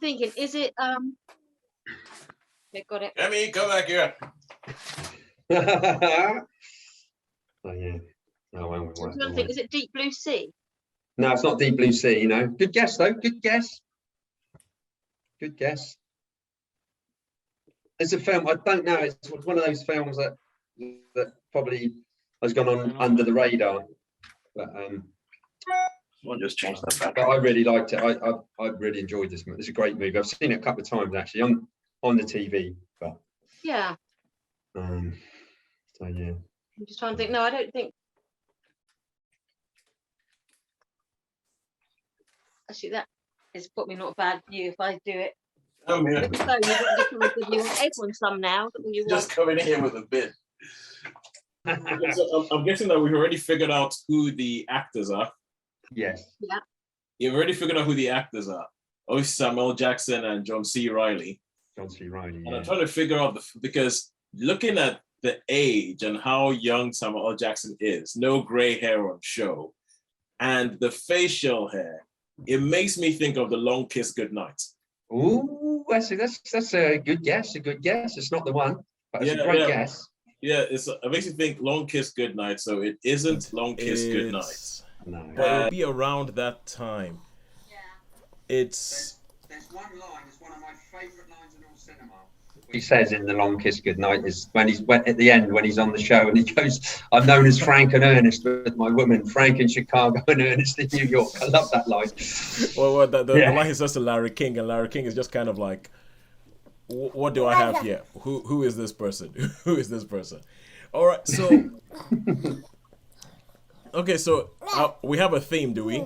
thinking, is it they got it. Emmy, come back here. Oh yeah. Oh, well, I'm trying to think, is it Deep Blue Sea? No, it's not Deep Blue Sea. Good guess though. Good guess. Good guess. It's a film. I don't know. It's one of those films that probably has gone on under the radar. But Someone just changed that back. but I really liked it. I really enjoyed this movie. It's a great movie. I've seen it a couple of times actually on the TV. But Yeah. so yeah. I'm just trying to think. No, I don't think. Actually, that has put me not a bad view if I do it. I'm here. So you want everyone some now. You Just coming in here with a bit. So I'm guessing that we've already figured out who the actors are. Yes. Yeah. You've already figured out who the actors are. Oh, Samuel Jackson and John C. Reilly. John C. Reilly. And Yeah. I'm trying to figure out because looking at the age and how young Samuel L. Jackson is, no gray hair on show, and the facial hair, it makes me think of The Long Kiss Goodnight. Ooh, that's a good guess. A good guess. It's not the one, but it's a great guess. Yeah, it makes me think Long Kiss Goodnight, so it isn't Long Kiss Goodnight. No. But it'll be around that time. Yeah. It's There's one line. It's one of my favourite lines in all cinema. He says in The Long Kiss Goodnight is when at the end when he's on the show and he goes, "I'm known as Frank and Ernest with my women, Frank in Chicago and Ernest in New York." I love that line. well the line is just to Larry King, and Larry King is just kind of like, what do I have here? Who is this person? Who is this person? All right, so okay, so we have a theme, do we?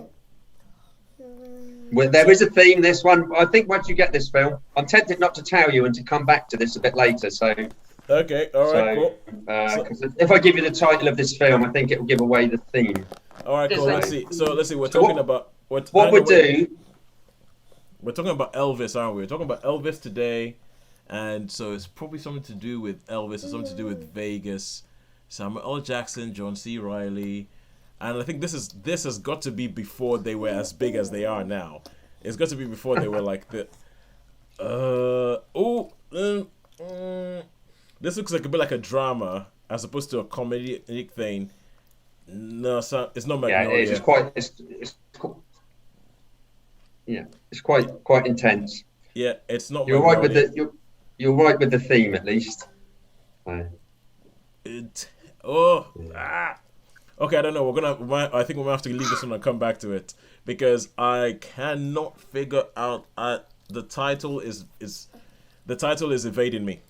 Well, there is a theme. This one, I think, once you get this film, I'm tempted not to tell you and to come back to this a bit later. So, okay, all right, cool. 'cause if I give you the title of this film, I think it will give away the theme. All right, cool. Let's see. So let's see. We're So talking about what we'll do. We're talking about Elvis, aren't we? We're talking about Elvis today, and so it's probably something to do with Elvis. It's something to do with Vegas. Samuel L. Jackson, John C. Reilly. And I think this has got to be before they were as big as they are now. It's got to be before they were like the. This looks like a bit like a drama as opposed to a comedic thing. No, it's not Magnolia. Yeah, it's quite intense. Yeah, it's not. You're Magnolia. right with you're right with the theme at least. Okay, I don't know. I think we're gonna have to leave this one and come back to it because I cannot figure out. The title is evading me.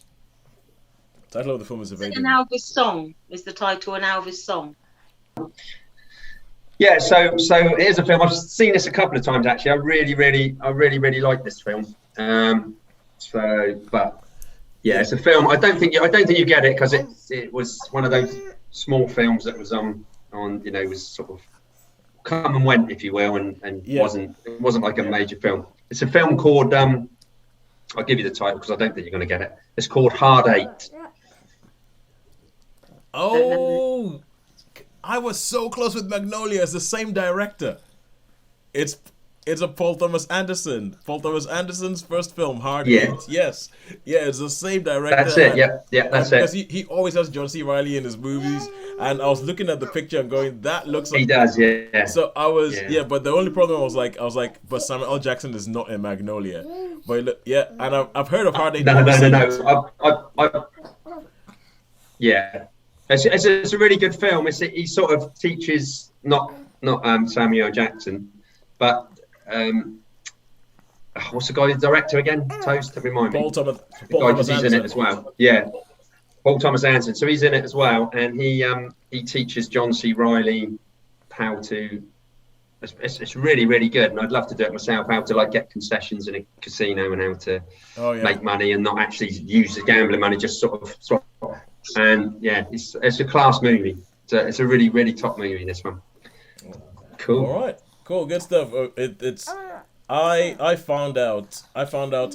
The title of the film is evading An me. Elvis song is the title. An Elvis song. Yeah, so here's a film. I've seen this a couple of times actually. I really like this film. But yeah, it's a film. I don't think you get it because it was one of those small films that was on was sort of come and went, if you will, and wasn't like a major film. It's a film called I'll give you the title because I don't think you're going to get it. It's called Hard Eight. Oh, I was so close with Magnolia. It's the same director. It's a Paul Thomas Anderson. Paul Thomas Anderson's first film, Hard Eight. Yes. Yeah, it's the same director. That's it. Yeah, that's it. Because he always has John C. Reilly in his movies. And I was looking at the picture and going, that looks like... He does, yeah. So I was, but the only problem was like, but Samuel L. Jackson is not in Magnolia. But and I've heard of Hard Eight. No. Yeah. It's a really good film. He sort of teaches, not Samuel Jackson, but... what's the guy, the director again? Toast, remind me. Paul Thomas He's Anderson. in it as well. Yeah, Paul Thomas Anderson. So he's in it as well, and he teaches John C. Reilly how to. It's really good, and I'd love to do it myself. How to get concessions in a casino and how to make money and not actually use the gambling money, just sort of. And yeah, it's a class movie. It's a really top movie. This one. Cool. All right. Cool, good stuff. I found out I found out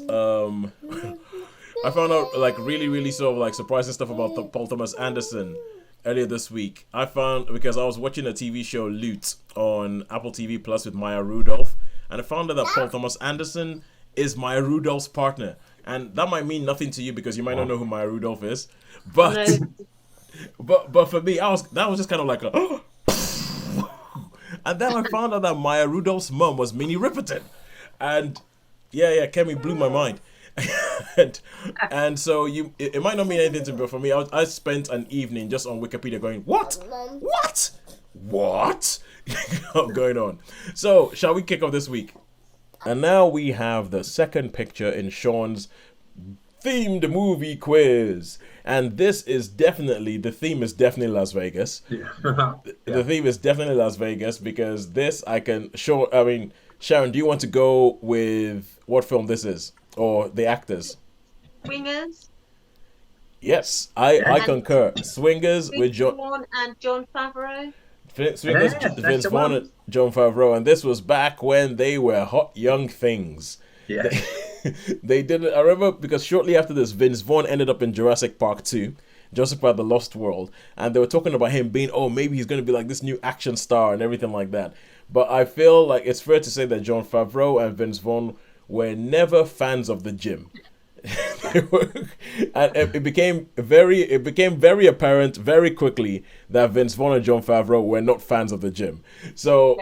like really sort of like surprising stuff about Paul Thomas Anderson earlier this week. I found because I was watching a TV show Loot on Apple TV Plus with Maya Rudolph, and I found out that Paul Thomas Anderson is Maya Rudolph's partner. And that might mean nothing to you because you might not know who Maya Rudolph is. But but for me, that was just kind of like a and then I found out that Maya Rudolph's mum was Minnie Riperton. And yeah, Kemi blew my mind. and so it might not mean anything to me, but for me, I spent an evening just on Wikipedia going, what going on. So shall we kick off this week? And now we have the second picture in Shaun's themed movie quiz, and the theme is definitely Las Vegas. The theme is definitely Las Vegas because this Sharon, do you want to go with what film this is or the actors? Swingers. Yes, I concur. Swingers with Vince Vaughn and Jon Favreau. Swingers, Vince Vaughn and Jon Favreau, and this was back when they were hot young things. Yeah. They did it. I remember because shortly after this, Vince Vaughn ended up in Jurassic Park 2, Jurassic Park: The Lost World, and they were talking about him being, maybe he's going to be like this new action star and everything like that. But I feel like it's fair to say that Jon Favreau and Vince Vaughn were never fans of the gym. And it became very apparent very quickly that Vince Vaughn and Jon Favreau were not fans of the gym. So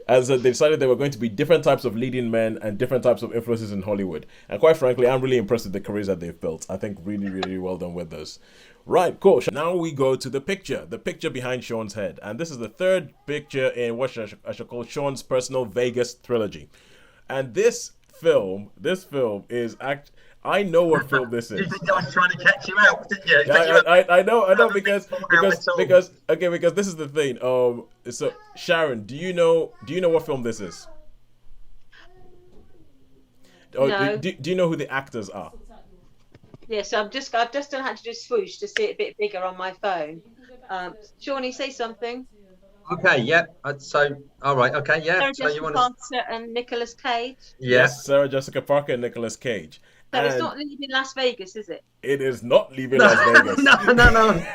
so they decided they were going to be different types of leading men and different types of influences in Hollywood. And quite frankly, I'm really impressed with the careers that they've built. I think really, really well done with those. Right, cool. Now we go to the picture behind Shaun's head. And this is the third picture in what I should call Shaun's personal Vegas trilogy. And this film is I know what film this is. You think I was trying to catch you out, didn't you? I know because this is the thing. So Sharon, do you know what film this is? No. Do you know who the actors are? Yeah, so I've just done had to do swoosh to see it a bit bigger on my phone. Shawnee, say something. Okay, yeah. So, all right, okay, yeah. Sarah So Jessica Parker and Nicolas Cage. Yes, Sarah Jessica Parker and Nicolas Cage. So it's not leaving Las Vegas, is it? It is not leaving Las Vegas. No.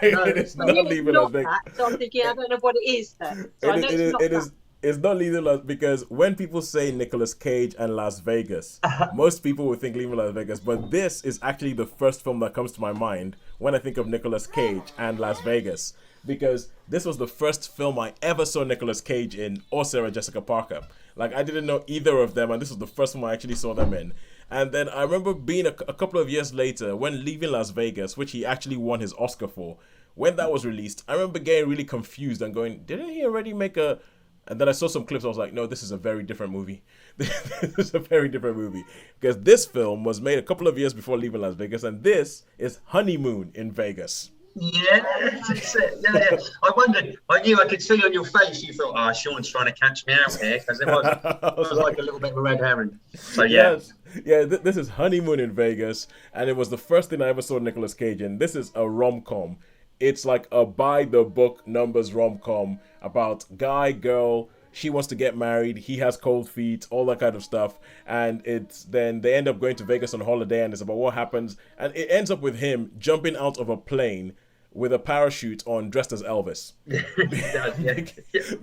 It is not leaving Las Vegas. So I'm thinking, I don't know what it is then. So it's not leaving Las because when people say Nicolas Cage and Las Vegas, most people would think leaving Las Vegas. But this is actually the first film that comes to my mind when I think of Nicolas Cage and Las Vegas. Because this was the first film I ever saw Nicolas Cage in or Sarah Jessica Parker. Like, I didn't know either of them, and this was the first one I actually saw them in. And then I remember being a couple of years later, when Leaving Las Vegas, which he actually won his Oscar for, when that was released, I remember getting really confused and going, didn't he already make a... And then I saw some clips, I was like, no, this is a very different movie. This is a very different movie. Because this film was made a couple of years before Leaving Las Vegas, and this is Honeymoon in Vegas. Yeah, that's it. Yeah. I wondered. I knew I could see on your face. You thought, Shaun's trying to catch me out here because it was like a little bit of a red herring. So yeah, this is Honeymoon in Vegas, and it was the first thing I ever saw Nicolas Cage in. This is a rom-com. It's like a by-the-book numbers rom-com about guy, girl. She wants to get married. He has cold feet, all that kind of stuff. And then they end up going to Vegas on holiday, and it's about what happens. And it ends up with him jumping out of a plane with a parachute on, dressed as Elvis.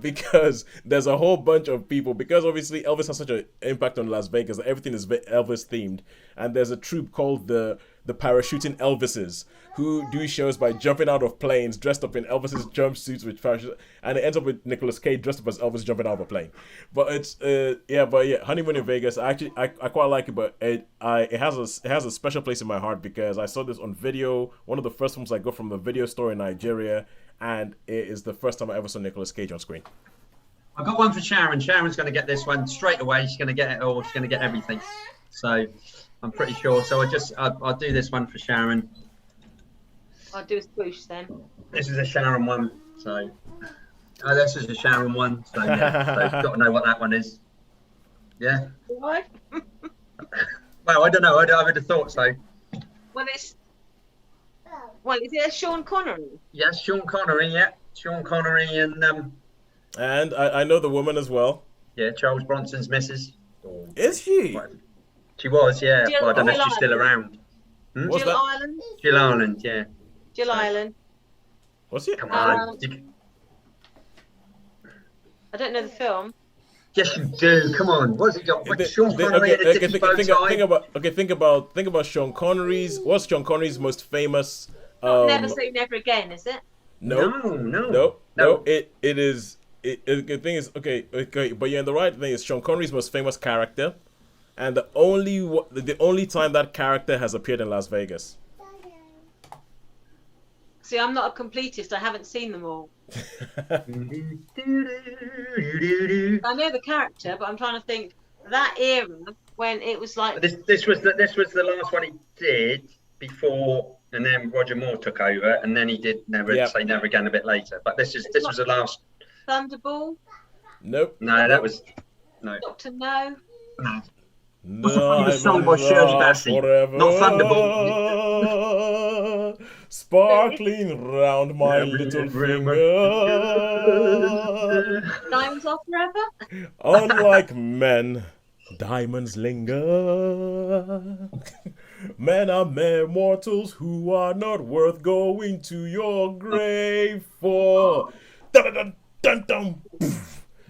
Because there's a whole bunch of people, because obviously Elvis has such an impact on Las Vegas that everything is Elvis themed. And there's a troupe called the Parachuting Elvises, who do shows by jumping out of planes dressed up in Elvis's jumpsuits with parachutes, and it ends up with Nicolas Cage dressed up as Elvis jumping out of a plane. But it's Honeymoon in Vegas. I quite like it, but it has a special place in my heart because I saw this on video. One of the first films I got from the video store in Nigeria, and it is the first time I ever saw Nicolas Cage on screen. I've got one for Sharon. Sharon's going to get this one straight away. She's going to get it all. She's going to get everything. So I'm pretty sure. So I'll do this one for Sharon. I'll do a swoosh then. This is a Sharon one. So this is a Sharon one. So yeah, so you've got to know what that one is. Yeah. What? Well, I don't know. I would have thought so. Well, is it a Sean Connery? Yes, Sean Connery. Yeah, Sean Connery and And I know the woman as well. Yeah, Charles Bronson's missus. Is she? She was, yeah. Jill, but I don't know if she's still around. Jill Ireland. Jill Ireland, yeah. Jill Ireland. What's it? Come on. I don't know the film. Yes, you do. Come on. What's he got? What, Sean Connery Okay, in a dicky bow tie? think about Sean Connery's. What's Sean Connery's most famous? Not Never Say Never Again, is it? No, No, no. no. It is. The thing is, okay, but you're in the right thing. Is Sean Connery's most famous character, and the only time that character has appeared in Las Vegas. See, I'm not a completist. I haven't seen them all. I know the character, but I'm trying to think that era when it was like. This was the last one he did before, and then Roger Moore took over, and then he did Never Say Never Again a bit later. But this was the last. Thunderball. Nope. No, that was no. Doctor No. No. What's the famous song by Shirley Bassey? Forever, Not Thunderball. Sparkling round my little finger. Diamonds Are Forever. Unlike men, diamonds linger. Men are mere mortals who are not worth going to your grave for. Dun, dun, dun, dun, dun.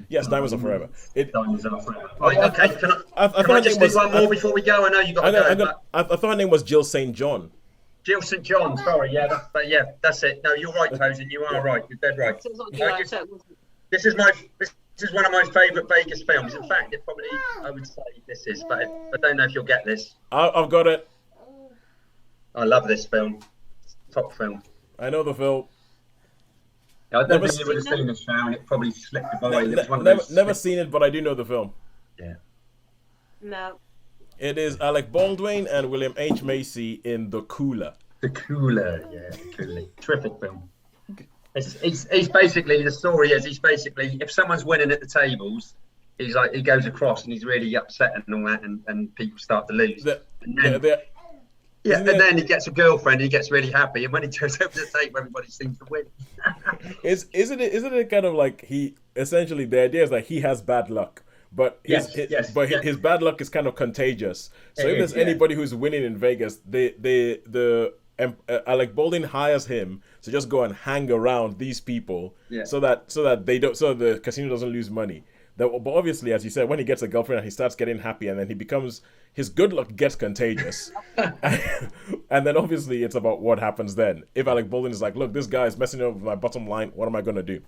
Yes, Diamonds Are Forever. Diamonds Are Forever. Right, okay. Can I just do one more before we go? I know you got to go. I thought her name was Jill St. John. Jill St. John. Sorry, that's it. No, you're right, Tosin. You are right. You're dead right. This is one of my favourite Vegas films. In fact, it probably I would say this is, but I don't know if you'll get this. I've got it. I love this film. Top film. I know the film. I don't think you would have seen this, Shaun. It probably slipped away. Never seen it, but I do know the film. Yeah. No. It is Alec Baldwin and William H. Macy in The Cooler. The Cooler, yeah, The Cooler. Terrific film. He's basically, the story is he's basically, if someone's winning at the tables, he's like, he goes across and he's really upset and all that, and people start to lose. And then he gets a girlfriend, he gets really happy, and when he turns over the table, everybody seems to win. Isn't it kind of like he essentially the idea is like he has bad luck, but his bad luck is kind of contagious. So if there's anybody who's winning in Vegas, Alec Baldwin hires him to just go and hang around these people, so that the casino doesn't lose money. But obviously, as you said, when he gets a girlfriend and he starts getting happy, and then his good luck gets contagious. And then obviously it's about what happens then. If Alec Baldwin is like, look, this guy is messing up with my bottom line, what am I going to do?